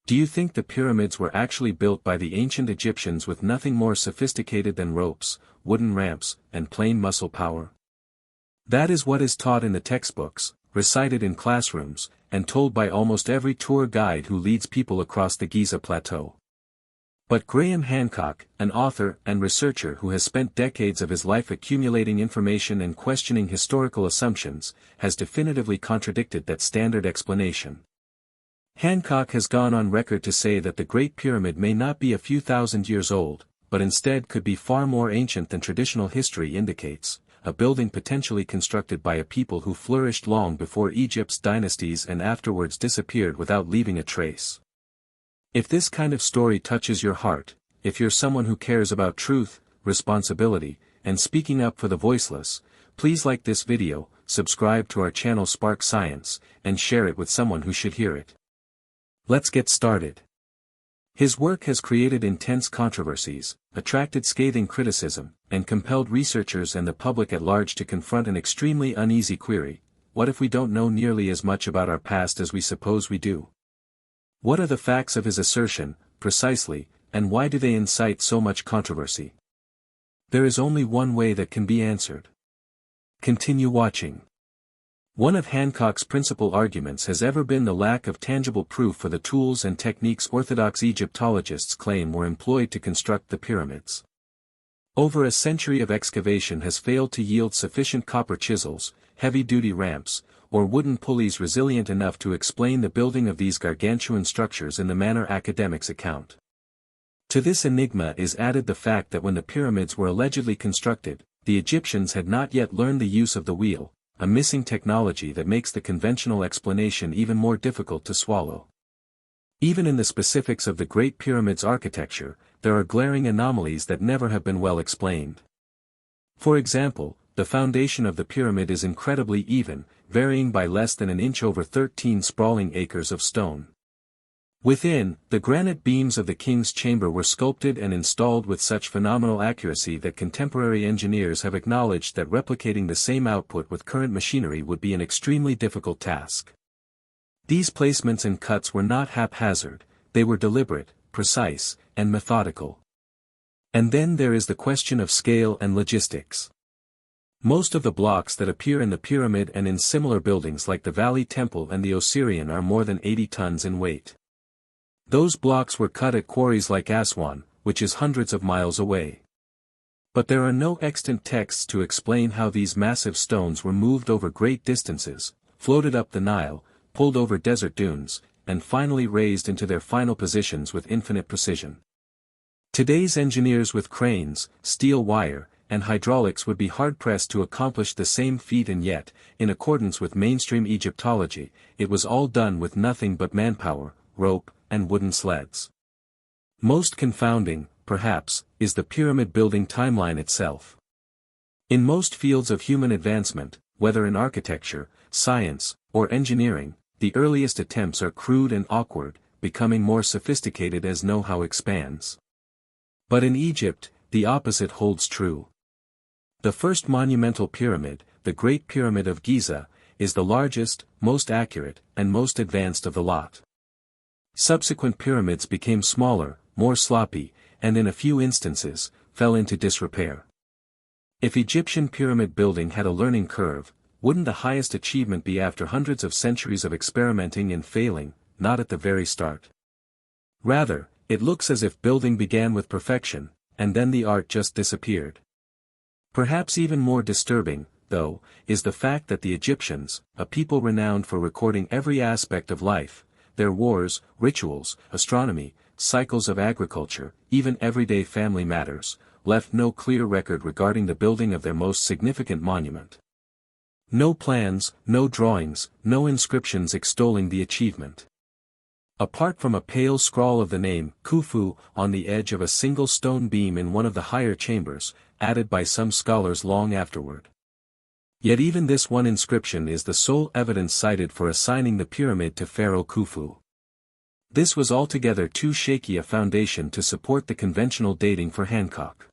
Do you think the pyramids were actually built by the ancient Egyptians with nothing more sophisticated than ropes, wooden ramps, and plain muscle power? That is what is taught in the textbooks, recited in classrooms, and told by almost every tour guide who leads people across the Giza Plateau. But Graham Hancock, an author and researcher who has spent decades of his life accumulating information and questioning historical assumptions, has definitively contradicted that standard explanation. Hancock has gone on record to say that the Great Pyramid may not be a few thousand years old, but instead could be far more ancient than traditional history indicates, a building potentially constructed by a people who flourished long before Egypt's dynasties and afterwards disappeared without leaving a trace. If this kind of story touches your heart, if you're someone who cares about truth, responsibility, and speaking up for the voiceless, please like this video, subscribe to our channel Spark Science, and share it with someone who should hear it. Let's get started. His work has created intense controversies, attracted scathing criticism, and compelled researchers and the public at large to confront an extremely uneasy query: what if we don't know nearly as much about our past as we suppose we do? What are the facts of his assertion, precisely, and why do they incite so much controversy? There is only one way that can be answered. Continue watching. One of Hancock's principal arguments has ever been the lack of tangible proof for the tools and techniques Orthodox Egyptologists claim were employed to construct the pyramids. Over a century of excavation has failed to yield sufficient copper chisels, heavy-duty ramps, or wooden pulleys resilient enough to explain the building of these gargantuan structures in the manner academics account. To this enigma is added the fact that when the pyramids were allegedly constructed, the Egyptians had not yet learned the use of the wheel, a missing technology that makes the conventional explanation even more difficult to swallow. Even in the specifics of the Great Pyramid's architecture, there are glaring anomalies that never have been well explained. For example, the foundation of the pyramid is incredibly even, varying by less than an inch over 13 sprawling acres of stone. Within, the granite beams of the king's chamber were sculpted and installed with such phenomenal accuracy that contemporary engineers have acknowledged that replicating the same output with current machinery would be an extremely difficult task. These placements and cuts were not haphazard, they were deliberate, precise, and methodical. And then there is the question of scale and logistics. Most of the blocks that appear in the pyramid and in similar buildings like the Valley Temple and the Osirian are more than 80 tons in weight. Those blocks were cut at quarries like Aswan, which is hundreds of miles away. But there are no extant texts to explain how these massive stones were moved over great distances, floated up the Nile, pulled over desert dunes, and finally raised into their final positions with infinite precision. Today's engineers with cranes, steel wire, and hydraulics would be hard-pressed to accomplish the same feat, and yet, in accordance with mainstream Egyptology, it was all done with nothing but manpower, rope, and wooden sleds. Most confounding, perhaps, is the pyramid building timeline itself. In most fields of human advancement, whether in architecture, science, or engineering, the earliest attempts are crude and awkward, becoming more sophisticated as know-how expands. But in Egypt, the opposite holds true. The first monumental pyramid, the Great Pyramid of Giza, is the largest, most accurate, and most advanced of the lot. Subsequent pyramids became smaller, more sloppy, and in a few instances, fell into disrepair. If Egyptian pyramid building had a learning curve, wouldn't the highest achievement be after hundreds of centuries of experimenting and failing, not at the very start? Rather, it looks as if building began with perfection, and then the art just disappeared. Perhaps even more disturbing, though, is the fact that the Egyptians, a people renowned for recording every aspect of life, their wars, rituals, astronomy, cycles of agriculture, even everyday family matters, left no clear record regarding the building of their most significant monument. No plans, no drawings, no inscriptions extolling the achievement. Apart from a pale scrawl of the name Khufu on the edge of a single stone beam in one of the higher chambers, added by some scholars long afterward. Yet even this one inscription is the sole evidence cited for assigning the pyramid to Pharaoh Khufu. This was altogether too shaky a foundation to support the conventional dating for Hancock.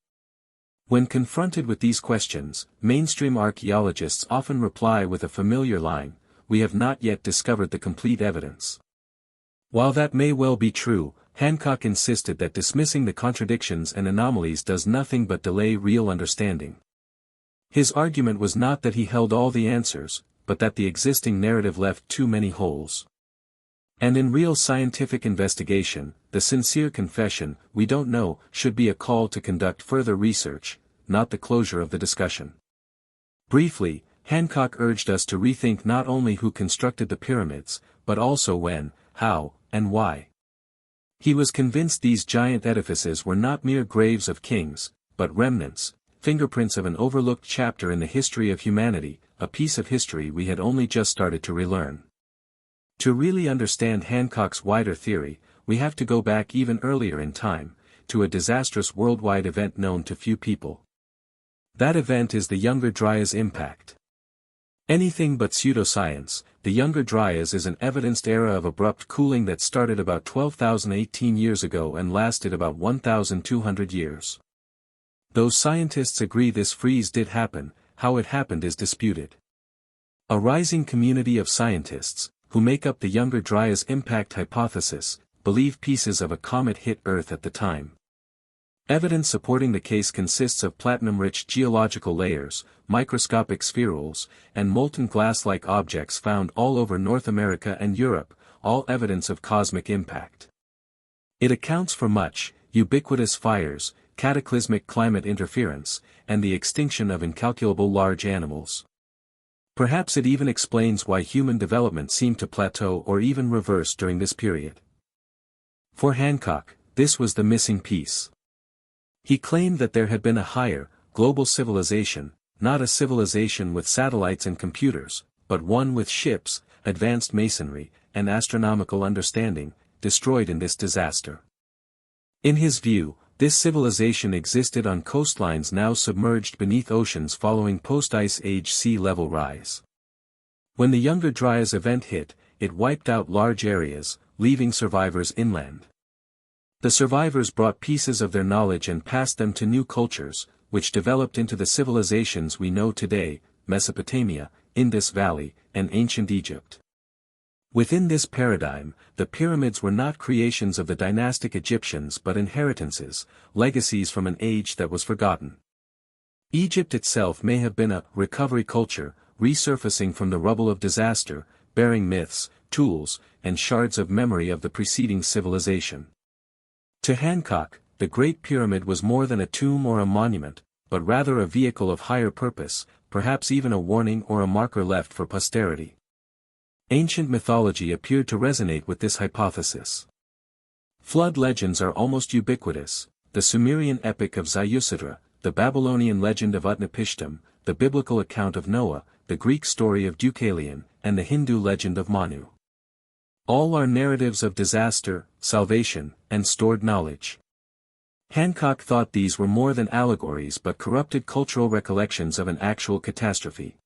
When confronted with these questions, mainstream archaeologists often reply with a familiar line: "We have not yet discovered the complete evidence." While that may well be true, Hancock insisted that dismissing the contradictions and anomalies does nothing but delay real understanding. His argument was not that he held all the answers, but that the existing narrative left too many holes. And in real scientific investigation, the sincere confession, "we don't know," should be a call to conduct further research, not the closure of the discussion. Briefly, Hancock urged us to rethink not only who constructed the pyramids, but also when, how, and why. He was convinced these giant edifices were not mere graves of kings, but remnants, fingerprints of an overlooked chapter in the history of humanity, a piece of history we had only just started to relearn. To really understand Hancock's wider theory, we have to go back even earlier in time, to a disastrous worldwide event known to few people. That event is the Younger Dryas impact. Anything but pseudoscience, the Younger Dryas is an evidenced era of abrupt cooling that started about 12,018 years ago and lasted about 1,200 years. Though scientists agree this freeze did happen, how it happened is disputed. A rising community of scientists, who make up the Younger Dryas impact hypothesis, believe pieces of a comet hit Earth at the time. Evidence supporting the case consists of platinum-rich geological layers, microscopic spherules, and molten glass-like objects found all over North America and Europe, all evidence of cosmic impact. It accounts for much: ubiquitous fires, cataclysmic climate interference, and the extinction of incalculable large animals. Perhaps it even explains why human development seemed to plateau or even reverse during this period. For Hancock, this was the missing piece. He claimed that there had been a higher, global civilization, not a civilization with satellites and computers, but one with ships, advanced masonry, and astronomical understanding, destroyed in this disaster. In his view, this civilization existed on coastlines now submerged beneath oceans following post-ice age sea level rise. When the Younger Dryas event hit, it wiped out large areas, leaving survivors inland. The survivors brought pieces of their knowledge and passed them to new cultures, which developed into the civilizations we know today: Mesopotamia, Indus Valley, and ancient Egypt. Within this paradigm, the pyramids were not creations of the dynastic Egyptians but inheritances, legacies from an age that was forgotten. Egypt itself may have been a recovery culture, resurfacing from the rubble of disaster, bearing myths, tools, and shards of memory of the preceding civilization. To Hancock, the Great Pyramid was more than a tomb or a monument, but rather a vehicle of higher purpose, perhaps even a warning or a marker left for posterity. Ancient mythology appeared to resonate with this hypothesis. Flood legends are almost ubiquitous: the Sumerian epic of Ziusudra, the Babylonian legend of Utnapishtim, the biblical account of Noah, the Greek story of Deucalion, and the Hindu legend of Manu. All are narratives of disaster, salvation, and stored knowledge. Hancock thought these were more than allegories but corrupted cultural recollections of an actual catastrophe.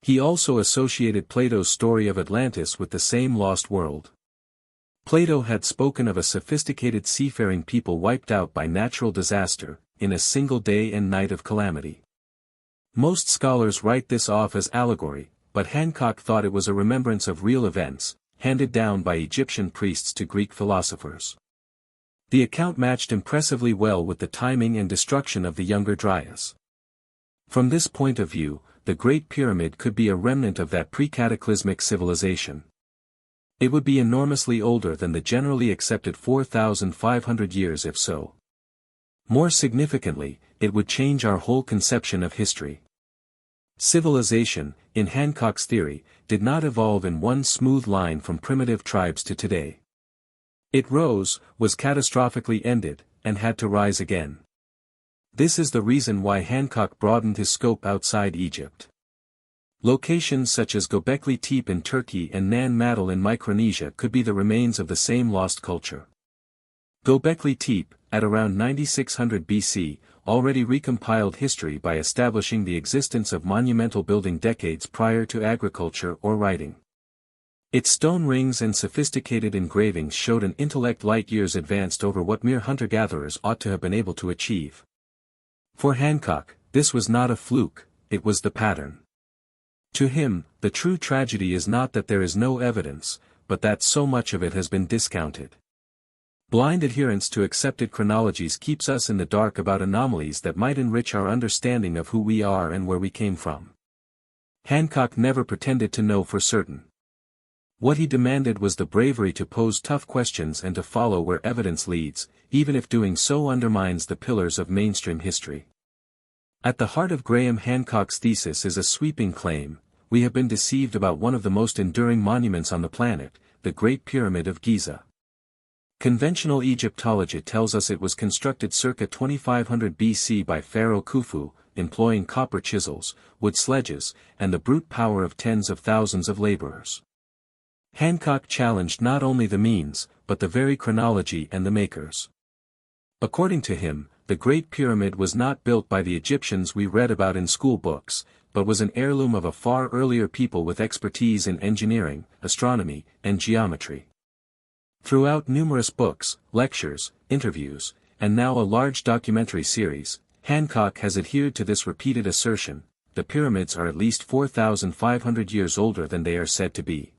He also associated Plato's story of Atlantis with the same lost world. Plato had spoken of a sophisticated seafaring people wiped out by natural disaster, in a single day and night of calamity. Most scholars write this off as allegory, but Hancock thought it was a remembrance of real events, handed down by Egyptian priests to Greek philosophers. The account matched impressively well with the timing and destruction of the Younger Dryas. From this point of view, the Great Pyramid could be a remnant of that pre-cataclysmic civilization. It would be enormously older than the generally accepted 4,500 years if so. More significantly, it would change our whole conception of history. Civilization, in Hancock's theory, did not evolve in one smooth line from primitive tribes to today. It rose, was catastrophically ended, and had to rise again. This is the reason why Hancock broadened his scope outside Egypt. Locations such as Göbekli Tepe in Turkey and Nan Madol in Micronesia could be the remains of the same lost culture. Göbekli Tepe, at around 9600 BC, already recompiled history by establishing the existence of monumental building decades prior to agriculture or writing. Its stone rings and sophisticated engravings showed an intellect light years advanced over what mere hunter-gatherers ought to have been able to achieve. For Hancock, this was not a fluke, it was the pattern. To him, the true tragedy is not that there is no evidence, but that so much of it has been discounted. Blind adherence to accepted chronologies keeps us in the dark about anomalies that might enrich our understanding of who we are and where we came from. Hancock never pretended to know for certain. What he demanded was the bravery to pose tough questions and to follow where evidence leads, even if doing so undermines the pillars of mainstream history. At the heart of Graham Hancock's thesis is a sweeping claim: we have been deceived about one of the most enduring monuments on the planet, the Great Pyramid of Giza. Conventional Egyptology tells us it was constructed circa 2500 BC by Pharaoh Khufu, employing copper chisels, wood sledges, and the brute power of tens of thousands of laborers. Hancock challenged not only the means, but the very chronology and the makers. According to him, the Great Pyramid was not built by the Egyptians we read about in school books, but was an heirloom of a far earlier people with expertise in engineering, astronomy, and geometry. Throughout numerous books, lectures, interviews, and now a large documentary series, Hancock has adhered to this repeated assertion: the pyramids are at least 4,500 years older than they are said to be.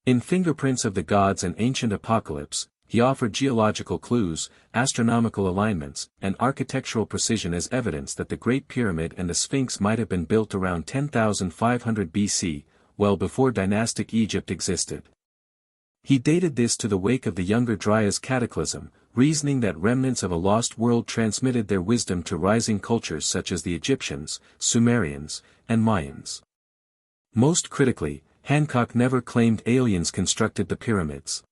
In Fingerprints of the Gods and Ancient Apocalypse, he offered geological clues, astronomical alignments, and architectural precision as evidence that the Great Pyramid and the Sphinx might have been built around 10,500 BC, well before dynastic Egypt existed. He dated this to the wake of the Younger Dryas cataclysm, reasoning that remnants of a lost world transmitted their wisdom to rising cultures such as the Egyptians, Sumerians, and Mayans. Most critically, Hancock never claimed aliens constructed the pyramids.